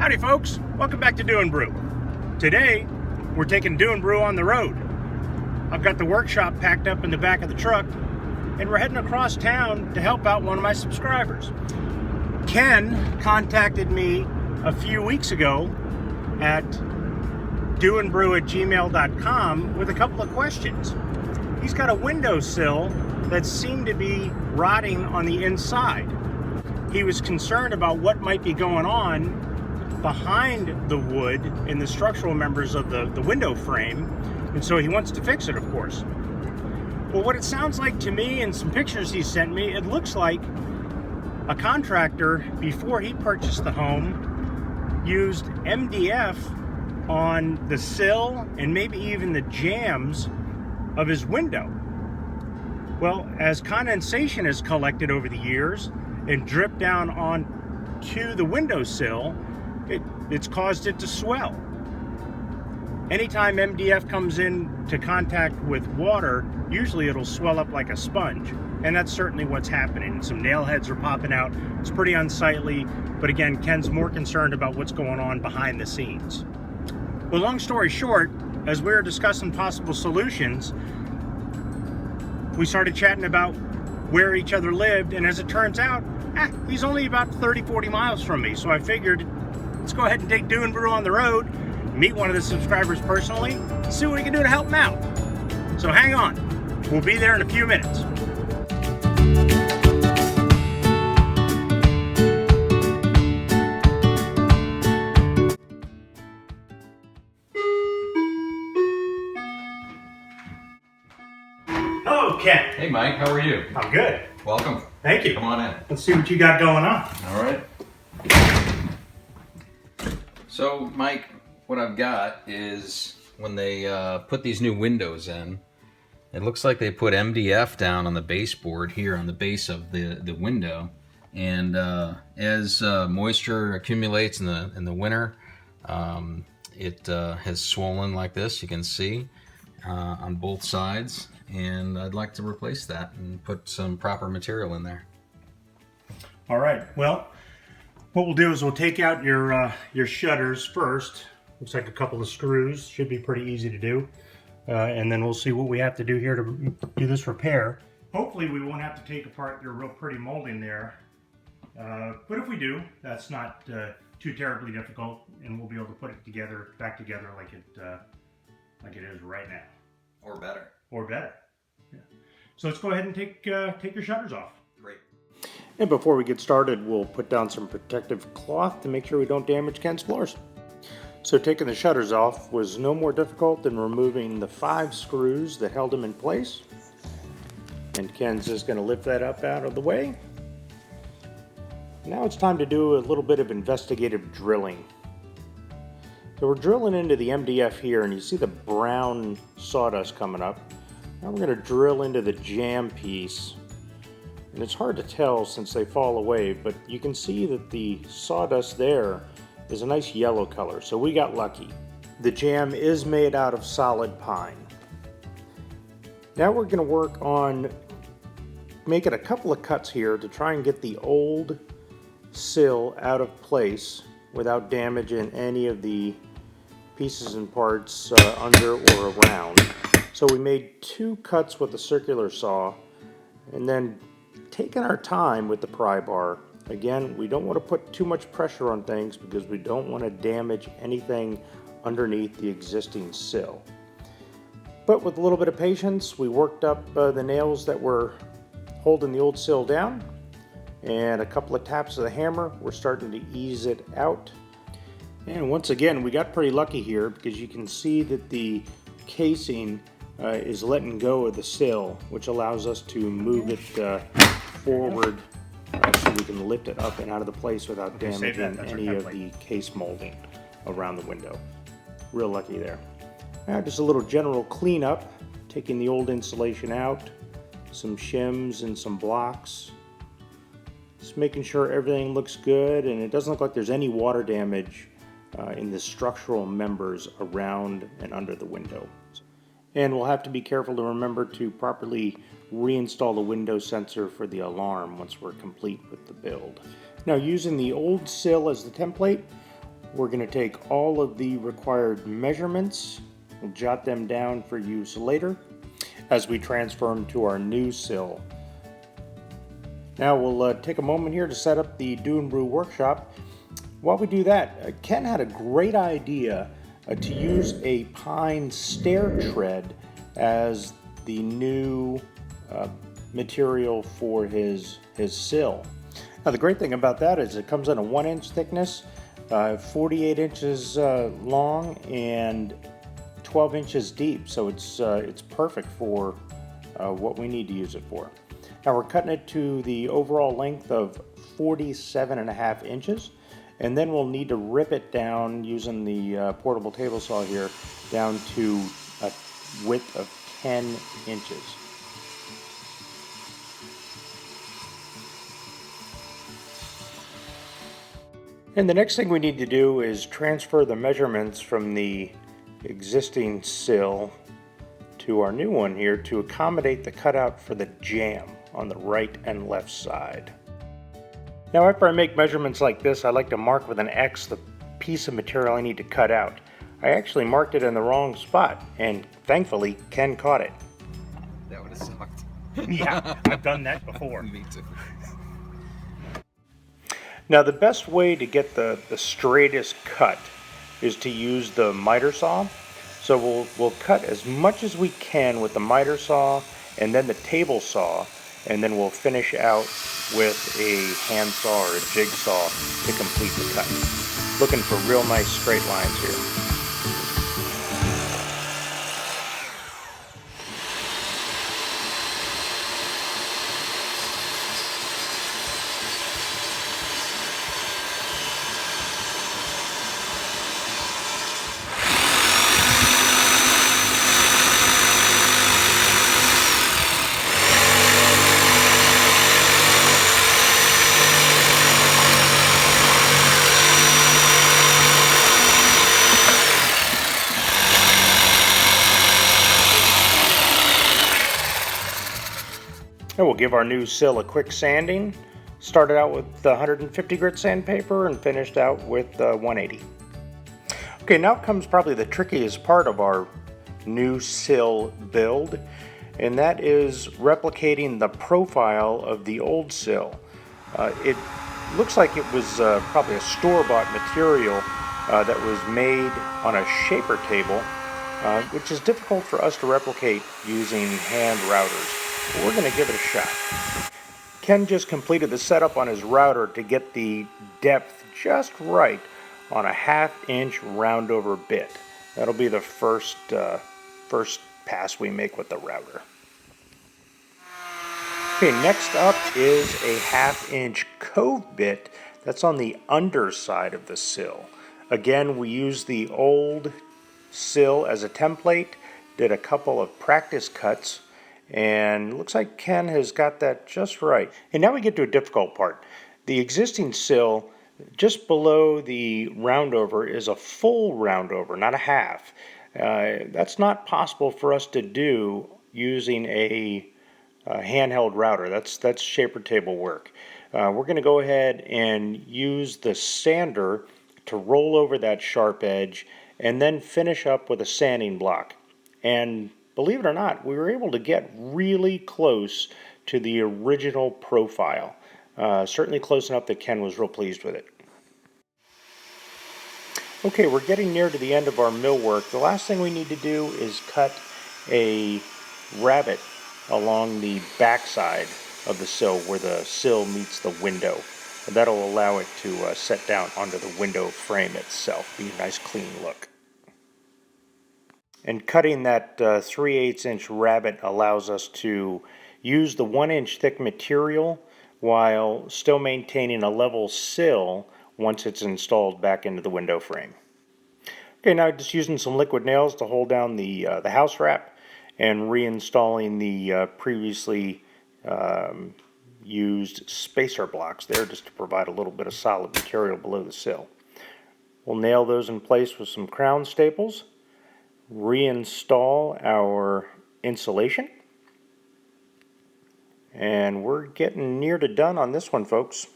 Howdy folks, welcome back to Doing Brew. Today, we're taking Doing Brew on the road. I've got the workshop packed up in the back of the truck, and we're heading across town to help out one of my subscribers. Ken contacted me a few weeks ago at doingbrew@gmail.com with a couple of questions. He's got a windowsill that seemed to be rotting on the inside. He was concerned about what might be going on behind the wood and the structural members of the window frame, and so he wants to fix it, of course. Well, what it sounds like to me and some pictures he sent me, it looks like a contractor, before he purchased the home, used MDF on the sill and maybe even the jambs of his window. Well, as condensation has collected over the years and dripped down onto the windowsill, it's caused it to swell. Anytime MDF comes into contact with water, usually it'll swell up like a sponge, and that's certainly what's happening. Some nail heads are popping out. It's pretty unsightly, but again, Ken's more concerned about what's going on behind the scenes. Well, long story short, as we were discussing possible solutions, we started chatting about where each other lived, and as it turns out, he's only about 30-40 miles from me, so I figured, let's go ahead and take Doing Brew on the road, meet one of the subscribers personally, see what we can do to help him out. So hang on, we'll be there in a few minutes. Hello, Ken. Hey, Mike. How are you? I'm good. Welcome. Thank you. Come on in. Let's see what you got going on. All right. So, Mike, what I've got is when they put these new windows in, it looks like they put MDF down on the baseboard here on the base of the window, and as moisture accumulates in the winter, it has swollen like this. You can see on both sides, and I'd like to replace that and put some proper material in there. All right. Well, what we'll do is we'll take out your shutters first. Looks like a couple of screws. Should be pretty easy to do. And then we'll see what we have to do here to do this repair. Hopefully we won't have to take apart your real pretty molding there. But if we do, that's not too terribly difficult, and we'll be able to put it back together like it is right now. Or better. Or better. Yeah. So let's go ahead and take your shutters off. Great. And before we get started, we'll put down some protective cloth to make sure we don't damage Ken's floors. So taking the shutters off was no more difficult than removing the 5 screws that held them in place. And Ken's just going to lift that up out of the way. Now it's time to do a little bit of investigative drilling. So we're drilling into the MDF here, and you see the brown sawdust coming up. Now we're going to drill into the jamb piece. And it's hard to tell since they fall away, but you can see that the sawdust there is a nice yellow color, so we got lucky. The jamb is made out of solid pine. Now we're going to work on making a couple of cuts here to try and get the old sill out of place without damaging any of the pieces and parts under or around. So we made 2 cuts with a circular saw, and then taking our time with the pry bar. Again, we don't want to put too much pressure on things because we don't want to damage anything underneath the existing sill. But with a little bit of patience, we worked up the nails that were holding the old sill down, and a couple of taps of the hammer, we're starting to ease it out. And once again, we got pretty lucky here because you can see that the casing is letting go of the sill, which allows us to move it forward so we can lift it up and out of the place without damaging any of the case molding around the window. Real lucky there. Now just a little general cleanup, taking the old insulation out, some shims and some blocks. Just making sure everything looks good, and it doesn't look like there's any water damage in the structural members around and under the window. And we'll have to be careful to remember to properly reinstall the window sensor for the alarm once we're complete with the build. Now, using the Old Sill as the template, we're going to take all of the required measurements and jot them down for use later as we transfer them to our new sill. Now we'll take a moment here to set up the Do and Brew workshop. While we do that, Ken had a great idea to use a pine stair tread as the new material for his sill. Now the great thing about that is it comes in a 1-inch thickness, 48 inches long, and 12 inches deep, so it's perfect for what we need to use it for. Now we're cutting it to the overall length of 47.5 inches, and then we'll need to rip it down using the portable table saw here down to a width of 10 inches. And the next thing we need to do is transfer the measurements from the existing sill to our new one here to accommodate the cutout for the jamb on the right and left side. Now after I make measurements like this, I like to mark with an X the piece of material I need to cut out. I actually marked it in the wrong spot, and thankfully Ken caught it. That would have sucked. Yeah, I've done that before. Me too. Now the best way to get the straightest cut is to use the miter saw. So we'll cut as much as we can with the miter saw and then the table saw, and then we'll finish out with a hand saw or a jigsaw to complete the cut. Looking for real nice straight lines here. And we'll give our new sill a quick sanding. Started out with 150 grit sandpaper and finished out with 180. Okay, now comes probably the trickiest part of our new sill build, and that is replicating the profile of the old sill. It looks like it was probably a store-bought material that was made on a shaper table, which is difficult for us to replicate using hand routers. But we're going to give it a shot. Ken just completed the setup on his router to get the depth just right on a 1/2 inch round over bit. That'll be the first pass we make with the router. Okay, next up is a 1/2 inch cove bit that's on the underside of the sill. Again, we used the old sill as a template, did a couple of practice cuts, and looks like Ken has got that just right. And now we get to a difficult part. The existing sill, just below the roundover, is a full roundover, not a half. That's not possible for us to do using a handheld router. That's shaper table work. We're going to go ahead and use the sander to roll over that sharp edge and then finish up with a sanding block. And believe it or not, we were able to get really close to the original profile. Certainly close enough that Ken was real pleased with it. Okay, we're getting near to the end of our millwork. The last thing we need to do is cut a rabbet along the backside of the sill where the sill meets the window. That'll allow it to set down onto the window frame itself. Be a nice clean look. And cutting that 3/8 inch rabbet allows us to use the 1 inch thick material while still maintaining a level sill once it's installed back into the window frame. Okay, now just using some liquid nails to hold down the house wrap and reinstalling the previously used spacer blocks there just to provide a little bit of solid material below the sill. We'll nail those in place with some crown staples, reinstall our insulation, and we're getting near to done on this one, folks.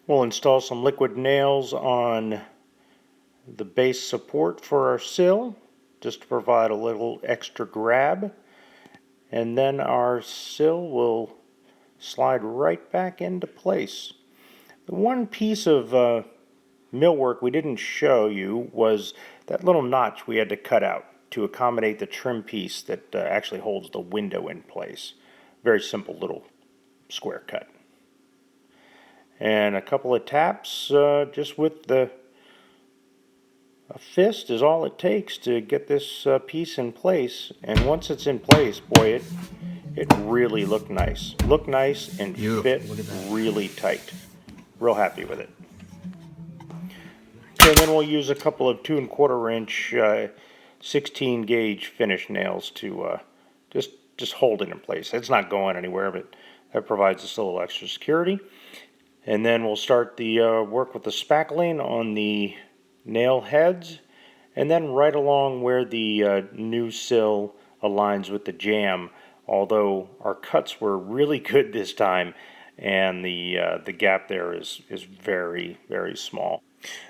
We'll install some liquid nails on the base support for our sill, just to provide a little extra grab. And then our sill will slide right back into place. The one piece of millwork we didn't show you was that little notch we had to cut out to accommodate the trim piece that actually holds the window in place. Very simple little square cut. And a couple of taps just with a fist is all it takes to get this piece in place. And once it's in place, boy, it really looked nice. Looked nice and fit really tight. Real happy with it. Okay, then we'll use a couple of 2 1/4 inch 16 gauge finish nails to just hold it in place. It's not going anywhere, but that provides us a little extra security. And then we'll start the work with the spackling on the nail heads, and then right along where the new sill aligns with the jamb. Although our cuts were really good this time, and the gap there is very, very small.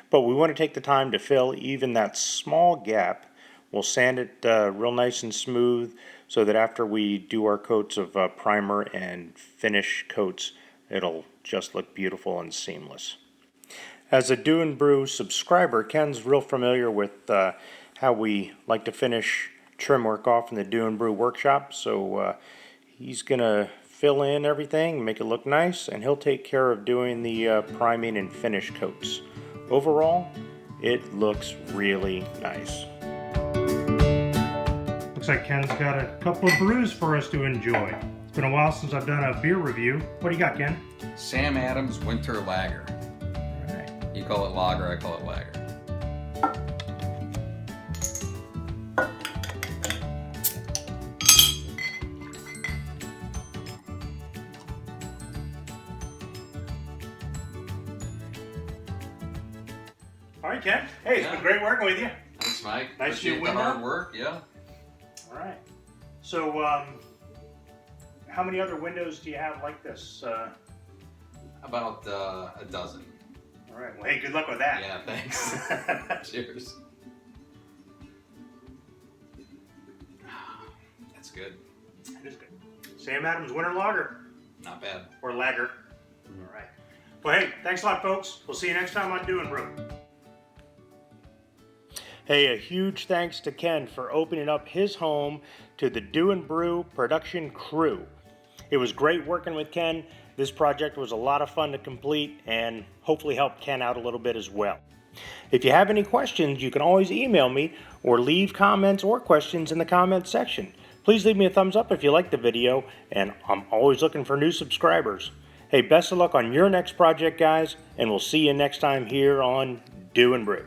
But we want to take the time to fill even that small gap. We'll sand it real nice and smooth so that after we do our coats of primer and finish coats, it'll just look beautiful and seamless. As a Do and Brew subscriber, Ken's real familiar with how we like to finish trim work off in the Do and Brew workshop, so he's gonna fill in everything, make it look nice, and he'll take care of doing the priming and finish coats. Overall, it looks really nice. Looks like Ken's got a couple of brews for us to enjoy. It's been a while since I've done a beer review. What do you got, Ken? Sam Adams Winter Lager. All right. You call it lager, I call it lager. All right, Ken. Hey, it's been great working with you. Thanks, Mike. Nice new Appreciate the window. hard work, yeah. All right. So, how many other windows do you have like this? About a dozen. All right. Well, hey, good luck with that. Yeah, thanks. Cheers. That's good. It is good. Sam Adams Winter Lager. Not bad. Or Lager. All right. Well, hey, thanks a lot, folks. We'll see you next time on Do and Brew. Hey, a huge thanks to Ken for opening up his home to the Do and Brew production crew. It was great working with Ken. This project was a lot of fun to complete and hopefully helped Ken out a little bit as well. If you have any questions, you can always email me or leave comments or questions in the comments section. Please leave me a thumbs up if you liked the video, and I'm always looking for new subscribers. Hey, best of luck on your next project, guys, and we'll see you next time here on Do and Brew.